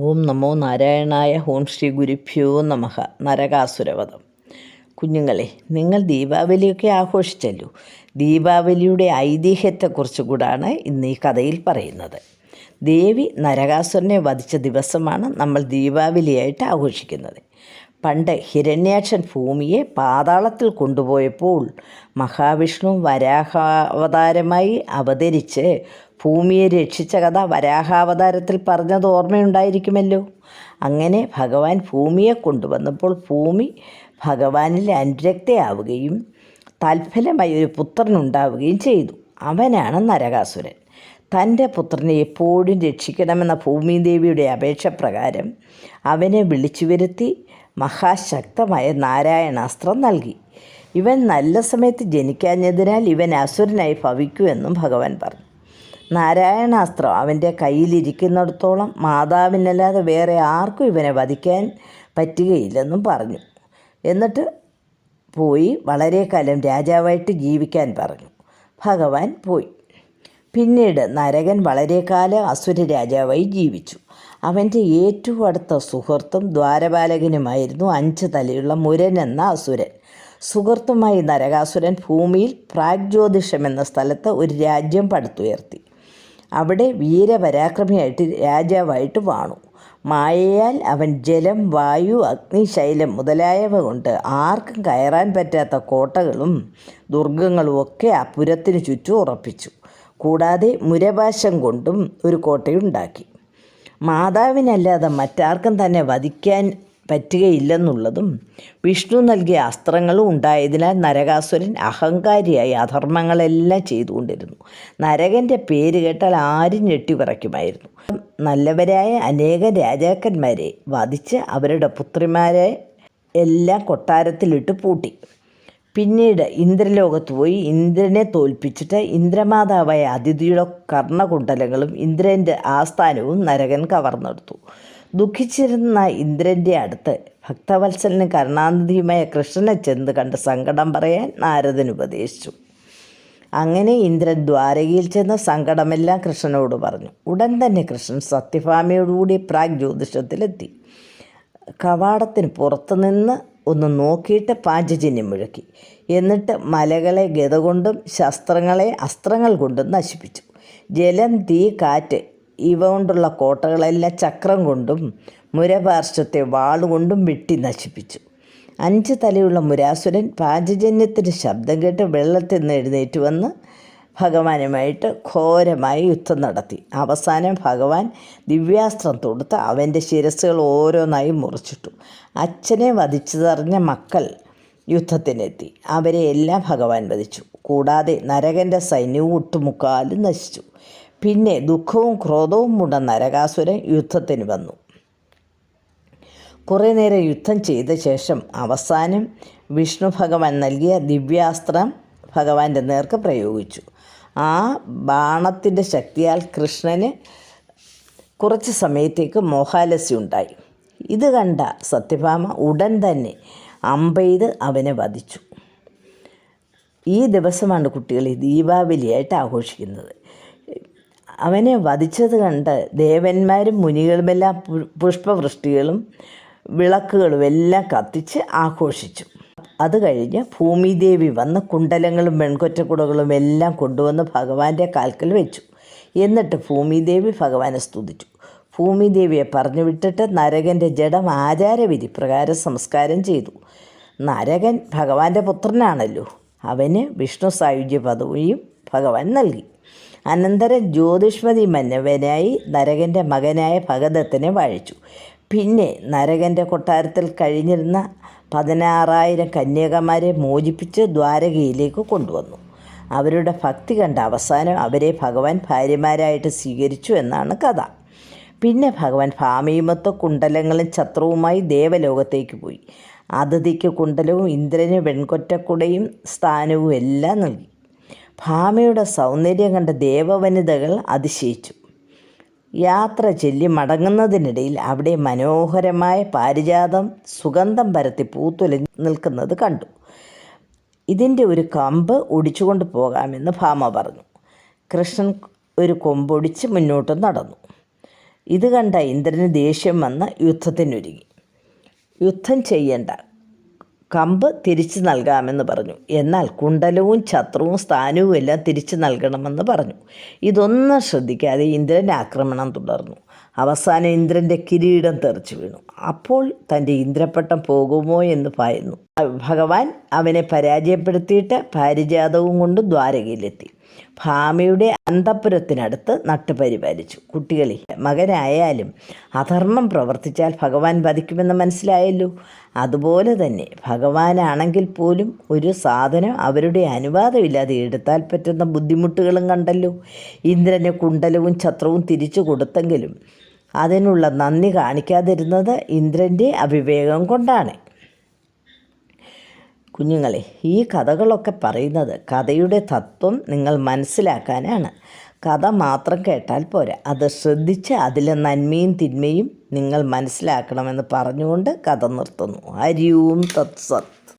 ഓം നമോ നാരായണായ. ഓം ശ്രീ ഗുരുഭ്യോ നമഃ. നരകാസുരവധം. കുഞ്ഞുങ്ങളെ, നിങ്ങൾ ദീപാവലിയൊക്കെ ആഘോഷിച്ചല്ലോ. ദീപാവലിയുടെ ഐതിഹ്യത്തെക്കുറിച്ച് കൂടാണ് ഇന്ന് ഈ കഥയിൽ പറയുന്നത്. ദേവി നരകാസുരനെ വധിച്ച ദിവസമാണ് നമ്മൾ ദീപാവലിയായിട്ട് ആഘോഷിക്കുന്നത്. പണ്ട് ഹിരണ്യാക്ഷൻ ഭൂമിയെ പാതാളത്തിൽ കൊണ്ടുപോയപ്പോൾ മഹാവിഷ്ണു വരാഹാവതാരമായി അവതരിച്ച് ഭൂമിയെ രക്ഷിച്ച കഥ വരാഹാവതാരത്തിൽ പറഞ്ഞത് ഓർമ്മയുണ്ടായിരിക്കുമല്ലോ. അങ്ങനെ ഭഗവാൻ ഭൂമിയെ കൊണ്ടുവന്നപ്പോൾ ഭൂമി ഭഗവാനിൽ അനുരക്തയാവുകയും തൽഫലമായി ഒരു പുത്രനുണ്ടാവുകയും ചെയ്തു. അവനാണ് നരകാസുരൻ. തൻ്റെ പുത്രനെ എപ്പോഴും രക്ഷിക്കണമെന്ന ഭൂമിദേവിയുടെ അപേക്ഷ പ്രകാരം അവനെ വിളിച്ചു വരുത്തി മഹാശക്തമായ നാരായണാസ്ത്രം നൽകി. ഇവൻ നല്ല സമയത്ത് ജനിക്കാഞ്ഞതിനാൽ ഇവൻ അസുരനായി ഭവിക്കുമെന്നും ഭഗവാൻ പറഞ്ഞു. നാരായണാസ്ത്രം അവൻ്റെ കയ്യിലിരിക്കുന്നിടത്തോളം മാതാവിനല്ലാതെ വേറെ ആർക്കും ഇവനെ വധിക്കാൻ പറ്റുകയില്ലെന്നും പറഞ്ഞു. എന്നിട്ട് പോയി വളരെ കാലം രാജാവായിട്ട് ജീവിക്കാൻ പറഞ്ഞു. ഭഗവാൻ പോയി. പിന്നീട് നരകൻ വളരെ കാലം അസുര രാജാവായി ജീവിച്ചു. അവൻ്റെ ഏറ്റവും അടുത്ത സുഹൃത്തും ദ്വാരപാലകനുമായിരുന്നു 5 തലയുള്ള മുരൻ എന്ന അസുരൻ. സുഹൃത്തുമായി നരകാസുരൻ ഭൂമിയിൽ പ്രാഗ്ജ്യോതിഷം എന്ന സ്ഥലത്ത് ഒരു രാജ്യം പടുത്തുയർത്തി. അവിടെ വീരപരാക്രമിയായിട്ട് രാജാവായിട്ട് വാണു. മായയാൽ അവൻ ജലം, വായു, അഗ്നി, ശൈലം മുതലായവ കൊണ്ട് ആർക്കും കയറാൻ പറ്റാത്ത കോട്ടകളും ദുർഗങ്ങളും ഒക്കെ ആ പുരത്തിന് ചുറ്റും ഉറപ്പിച്ചു. കൂടാതെ മുരപാശം കൊണ്ടും ഒരു കോട്ടയുണ്ടാക്കി. മാതാവിനല്ലാതെ മറ്റാർക്കും തന്നെ വധിക്കാൻ പറ്റുകയില്ലെന്നുള്ളതും വിഷ്ണു നൽകിയ അസ്ത്രങ്ങളും ഉണ്ടായതിനാൽ നരകാസുരൻ അഹങ്കാരിയായി അധർമ്മങ്ങളെല്ലാം ചെയ്തുകൊണ്ടിരുന്നു. നരകൻ്റെ പേര് കേട്ടാൽ ആരും ഞെട്ടിവിറയ്ക്കുമായിരുന്നു. നല്ലവരായ അനേകം രാജാക്കന്മാരെ വധിച്ച് അവരുടെ പുത്രിമാരെ എല്ലാം കൊട്ടാരത്തിലിട്ട് പൂട്ടി. പിന്നീട് ഇന്ദ്രലോകത്ത് പോയി ഇന്ദ്രനെ തോൽപ്പിച്ചിട്ട് ഇന്ദ്രമാതാവായ അതിഥിയുടെ കർണകുണ്ടലങ്ങളും ഇന്ദ്രൻ്റെ ആസ്ഥാനവും നരകൻ കവർന്നെടുത്തു. ദുഃഖിച്ചിരുന്ന ഇന്ദ്രൻ്റെ അടുത്ത് ഭക്തവത്സലനും കരുണാനിധിയുമായ കൃഷ്ണനെ ചെന്ന് കണ്ട് സങ്കടം പറയാൻ നാരദൻ ഉപദേശിച്ചു. അങ്ങനെ ഇന്ദ്രൻ ദ്വാരകയിൽ ചെന്ന് സങ്കടമെല്ലാം കൃഷ്ണനോട് പറഞ്ഞു. ഉടൻ തന്നെ കൃഷ്ണൻ സത്യഭാമയോടുകൂടി പ്രാഗ്ജ്യോതിഷത്തിലെത്തി. കവാടത്തിന് പുറത്തുനിന്ന് ഒന്ന് നോക്കിയിട്ട് പാഞ്ചജന്യം മുഴക്കി. എന്നിട്ട് മലകളെ ഗത കൊണ്ടും ശസ്ത്രങ്ങളെ അസ്ത്രങ്ങൾ കൊണ്ടും നശിപ്പിച്ചു. ജലം, തീ, കാറ്റ് ഇവ കൊണ്ടുള്ള കോട്ടകളെല്ലാം ചക്രം കൊണ്ടും മുരപാർശ്വത്തെ വാളുകൊണ്ടും വെട്ടി നശിപ്പിച്ചു. 5 തലയുള്ള മുരാസുരൻ പാഞ്ചജന്യത്തിൻ്റെ ശബ്ദം കേട്ട് വെള്ളത്തിൽ നിന്ന് എഴുന്നേറ്റ് വന്ന് ഭഗവാനുമായിട്ട് ഘോരമായ യുദ്ധം നടത്തി. അവസാനം ഭഗവാൻ ദിവ്യാസ്ത്രം തൊടുത്ത് അവൻ്റെ ശിരസ്സുകൾ ഓരോന്നായി മുറിച്ചിട്ടു. അച്ഛനെ വധിച്ചതറിഞ്ഞ മക്കൾ യുദ്ധത്തിനെത്തി. അവരെ എല്ലാം ഭഗവാൻ വധിച്ചു. കൂടാതെ നരകൻ്റെ സൈന്യവും ഒട്ടുമുക്കാലും നശിച്ചു. പിന്നെ ദുഃഖവും ക്രോധവും മൂണ്ട നരകാസുരൻ യുദ്ധത്തിന് വന്നു. കുറേ നേരം യുദ്ധം ചെയ്ത ശേഷം അവസാനം വിഷ്ണു ഭഗവാൻ നൽകിയ ദിവ്യാസ്ത്രം ഭഗവാന്റെ നേർക്ക് പ്രയോഗിച്ചു. ആ ബാണത്തിൻ്റെ ശക്തിയാൽ കൃഷ്ണന് കുറച്ച് സമയത്തേക്ക് മോഹാലസ്യമുണ്ടായി. ഇത് കണ്ട സത്യഭാമ ഉടൻ തന്നെ അമ്പെയ്ത് അവനെ വധിച്ചു. ഈ ദിവസമാണ് കുട്ടികൾ ദീപാവലിയായിട്ട് ആഘോഷിക്കുന്നത്. അവനെ വധിച്ചത് കണ്ട് ദേവന്മാരും മുനികളുമെല്ലാം പുഷ്പവൃഷ്ടികളും വിളക്കുകളും എല്ലാം കത്തിച്ച് ആഘോഷിച്ചു. അത് കഴിഞ്ഞ് ഭൂമിദേവി വന്ന് കുണ്ടലങ്ങളും വെൺകൊറ്റക്കുടകളും എല്ലാം കൊണ്ടുവന്ന് ഭഗവാന്റെ കാൽക്കൽ വെച്ചു. എന്നിട്ട് ഭൂമിദേവി ഭഗവാനെ സ്തുതിച്ചു. ഭൂമിദേവിയെ പറഞ്ഞു വിട്ടിട്ട് നരകൻ്റെ ജഡം ആചാരവിധി പ്രകാരം സംസ്കാരം ചെയ്തു. നരകൻ ഭഗവാന്റെ പുത്രനാണല്ലോ. അവന് വിഷ്ണു സായുജ്യ പദവിയും ഭഗവാൻ നൽകി. അനന്തരം ജ്യോതിഷ്മതി മന്നവനായി നരകൻ്റെ മകനായ ഭഗദത്തനെ വാഴിച്ചു. പിന്നെ നരകൻ്റെ കൊട്ടാരത്തിൽ കഴിഞ്ഞിരുന്ന 16,000 കന്യകമാരെ മോചിപ്പിച്ച് ദ്വാരകയിലേക്ക് കൊണ്ടുവന്നു. അവരുടെ ഭക്തി കണ്ട അവസാനം അവരെ ഭഗവാൻ ഭാര്യമാരായിട്ട് സ്വീകരിച്ചു എന്നാണ് കഥ. പിന്നെ ഭഗവാൻ ഭാമയുമൊത്ത് കുണ്ടലങ്ങളും ഛത്രവുമായി ദേവലോകത്തേക്ക് പോയി. അതിഥിക്ക് കുണ്ടലവും ഇന്ദ്രന് വെൺകൊറ്റക്കുടയും സ്ഥാനവും എല്ലാം നൽകി. ഭാമയുടെ സൗന്ദര്യം കണ്ട ദേവവനിതകൾ അതിശയിച്ചു. യാത്ര ചൊല്ലി മടങ്ങുന്നതിനിടയിൽ അവിടെ മനോഹരമായ പാരിജാതം സുഗന്ധം പരത്തി പൂത്തുലഞ്ഞു നിൽക്കുന്നത് കണ്ടു. ഇതിൻ്റെ ഒരു കമ്പ് ഒടിച്ചുകൊണ്ട് പോകാമെന്ന് ഭാമ പറഞ്ഞു. കൃഷ്ണൻ ഒരു കൊമ്പൊടിച്ച് മുന്നോട്ട് നടന്നു. ഇത് കണ്ട ഇന്ദ്രന് ദേഷ്യം വന്ന് യുദ്ധത്തിനൊരുങ്ങി. യുദ്ധം ചെയ്യണ്ട, കമ്പ് തിരിച്ചു നൽകാമെന്ന് പറഞ്ഞു. എന്നാൽ കുണ്ടലവും ഛത്രവും സ്ഥാനവും എല്ലാം തിരിച്ചു നൽകണമെന്ന് പറഞ്ഞു. ഇതൊന്നും ശ്രദ്ധിക്കാതെ ഇന്ദ്രൻ ആക്രമണം തുടർന്നു. അവസാനം ഇന്ദ്രൻ്റെ കിരീടം തെറിച്ചു വീണു. അപ്പോൾ തൻ്റെ ഇന്ദ്രപ്പട്ടം പോകുമോ എന്ന് ഭയന്നു. ഭഗവാൻ അവനെ പരാജയപ്പെടുത്തിയിട്ട് പാരിജാതവും കൊണ്ട് ദ്വാരകയിലെത്തി. ഭാമയുടെ അന്തഃപുരത്തിനടുത്ത് നട്ടുപരിപാലിച്ചു. കുട്ടികളെ, മകനായാലും അധർമ്മം പ്രവർത്തിച്ചാൽ ഭഗവാൻ വധിക്കുമെന്ന് മനസ്സിലായല്ലോ. അതുപോലെ തന്നെ ഭഗവാനാണെങ്കിൽ പോലും ഒരു സാധനം അവരുടെ അനുവാദമില്ലാതെ എടുത്താൽ പറ്റുന്ന ബുദ്ധിമുട്ടുകളും കണ്ടല്ലോ. ഇന്ദ്രന് കുണ്ടലവും ഛത്രവും തിരിച്ചു കൊടുത്തെങ്കിലും അതിനുള്ള നന്ദി കാണിക്കാതിരുന്നത് ഇന്ദ്രൻ്റെ അവിവേകം കൊണ്ടാണ്. കുഞ്ഞുങ്ങളെ, ഈ കഥകളൊക്കെ പറയുന്നത് കഥയുടെ തത്വം നിങ്ങൾ മനസ്സിലാക്കാനാണ്. കഥ മാത്രം കേട്ടാൽ പോരാ, അത് ശ്രദ്ധിച്ച് അതിലെ നന്മയും തിന്മയും നിങ്ങൾ മനസ്സിലാക്കണമെന്ന് പറഞ്ഞുകൊണ്ട് കഥ നിർത്തുന്നു. ഹരി ഓം തത്സത്.